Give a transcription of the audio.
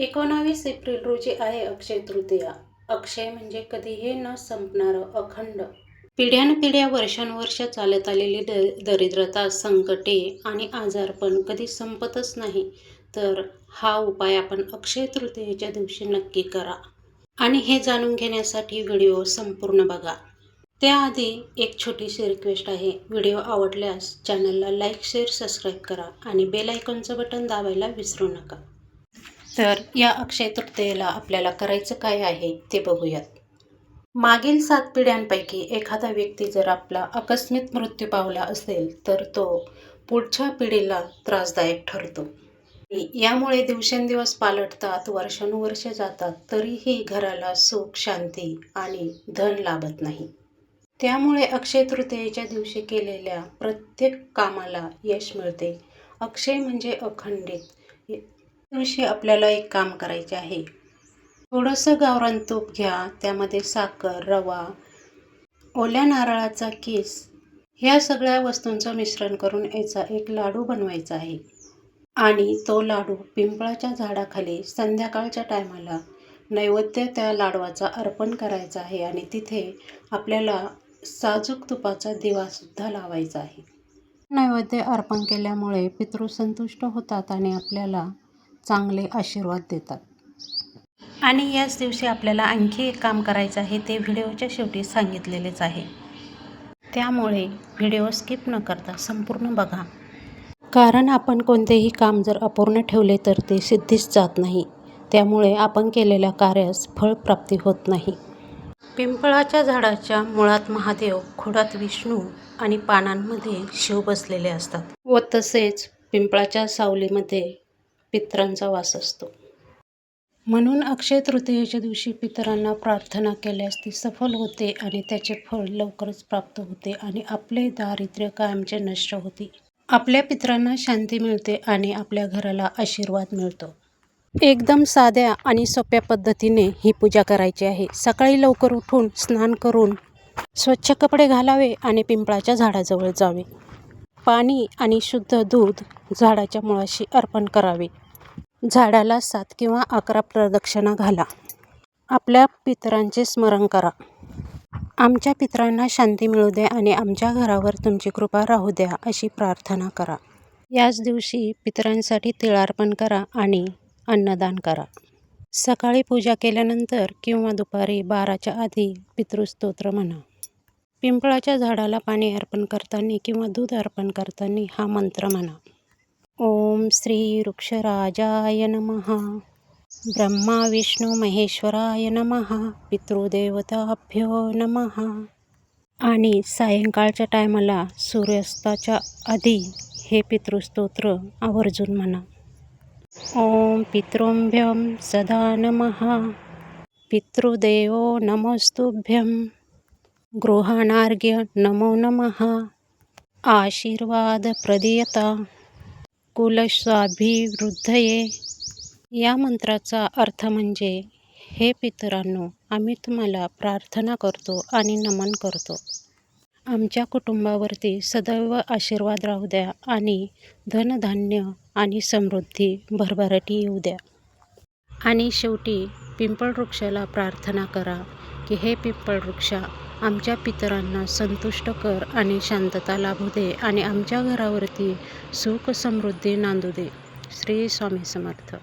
19 April रोजी आहे अक्षय तृतीया. अक्षय म्हणजे कधीही न संपणारं अखंड. पिढ्यानपिढ्या वर्षानुवर्षे चालत आलेली दरिद्रता, संकटे आणि आजारपण कधी संपतच नाही. तर हा उपाय आपण अक्षय तृतीयेच्या दिवशी नक्की करा. आणि हे जाणून घेण्यासाठी व्हिडिओ संपूर्ण बघा. त्याआधी एक छोटीशी रिक्वेस्ट आहे. व्हिडिओ आवडल्यास चॅनलला लाईक, शेअर, सबस्क्राईब करा आणि बेल आयकॉनचं बटन दाबायला विसरू नका. तर या अक्षय तृतीयेला आपल्याला करायचं काय आहे ते बघूयात. मागील 7 पिढ्यांपैकी एखादा व्यक्ती जर आपला आकस्मिक मृत्यू पावला असेल तर तो पुढच्या पिढीला त्रासदायक ठरतो. यामुळे दिवसेंदिवस पालटतात, वर्षानुवर्षे जातात, तरीही घराला सुख, शांती आणि धन लाभत नाही. त्यामुळे अक्षय तृतीयेच्या दिवशी केलेल्या प्रत्येक कामाला यश मिळते. अक्षय म्हणजे अखंडित. दिवशी आपल्याला एक काम करायचे आहे. थोडंसं गावरान तूप घ्या, त्यामध्ये साखर, रवा, ओल्या नारळाचा किस ह्या सगळ्या वस्तूंचं मिश्रण करून याचा एक लाडू बनवायचा आहे. आणि तो लाडू पिंपळाच्या झाडाखाली संध्याकाळच्या टायमाला नैवेद्य त्या लाडवाचा अर्पण करायचा आहे. आणि तिथे आपल्याला साजूक तुपाचा दिवासुद्धा लावायचा आहे. नैवेद्य अर्पण केल्यामुळे पितृ संतुष्ट होतात आणि आपल्याला चांगले आशीर्वाद देतात. आणि याच दिवशी आपल्याला आणखी एक काम करायचं आहे. ते व्हिडिओच्या शेवटी सांगितलेलेच आहे. त्यामुळे व्हिडिओ स्किप न करता संपूर्ण बघा. कारण आपण कोणतेही काम जर अपूर्ण ठेवले तर ते सिद्धीस जात नाही. त्यामुळे आपण केलेल्या कार्यास फळप्राप्ती होत नाही. पिंपळाच्या झाडाच्या मुळात महादेव, खोडात विष्णू आणि पानांमध्ये शिव बसलेले असतात. व तसेच पिंपळाच्या सावलीमध्ये पितरांचा वास असतो. म्हणून अक्षय तृतीयेच्या दिवशी पितरांना प्रार्थना केल्यास ती सफल होते आणि त्याचे फळ लवकरच प्राप्त होते आणि आपले दारिद्र्य कायमचे नष्ट होते. आपल्या पितरांना शांती मिळते आणि आपल्या घराला आशीर्वाद मिळतो. एकदम साध्या आणि सोप्या पद्धतीने ही पूजा करायची आहे. सकाळी लवकर उठून स्नान करून स्वच्छ कपडे घालावे आणि पिंपळाच्या झाडाजवळ जावे. पाणी आणि शुद्ध दूध झाडाच्या मुळाशी अर्पण करावे. झाडाला 7 किंवा 11 प्रदक्षिणा घाला. आपल्या पितरांचे स्मरण करा. आमच्या पितरांना शांती मिळू द्या आणि आमच्या घरावर तुमची कृपा राहू द्या अशी प्रार्थना करा. याच दिवशी पितरांसाठी तिळार्पण करा आणि अन्नदान करा. सकाळी पूजा केल्यानंतर किंवा दुपारी 12च्या आधी पितृस्तोत्र म्हणा. पिंपळाच्या झाडाला पाणी अर्पण करताना किंवा दूध अर्पण करताना हा मंत्र म्हणा. ओम श्री वृक्षराजाय नमः. ब्रह्मा विष्णू महेश्वराय नमः. पितृदेवताभ्यो नमः. आणि सायंकाळच्या टायमाला सूर्यास्ताच्या आधी हे पितृस्तोत्र आवर्जून म्हणा. ओम पितृभ्यं सदा नमः. पितृदेवो नमस्तुभ्यं. गृहाणार्घ्य नमो नमः. आशीर्वाद प्रदीयता कुलस्वाभिवृद्धये. या मंत्राचा अर्थ म्हणजे, हे पितरांनो, आम्ही तुम्हाला प्रार्थना करतो आणि नमन करतो. आमच्या कुटुंबावरती सदैव आशीर्वाद राहू द्या आणि धनधान्य आणि समृद्धी भरभराटी येऊ द्या. आणि शेवटी पिंपळ वृक्षाला प्रार्थना करा की हे पिंपळ वृक्षा आमच्या पितरांना संतुष्ट कर आणि शांतता लाभू दे आणि आमच्या घरावरती सुख समृद्धी नांदू दे. श्री स्वामी समर्थ.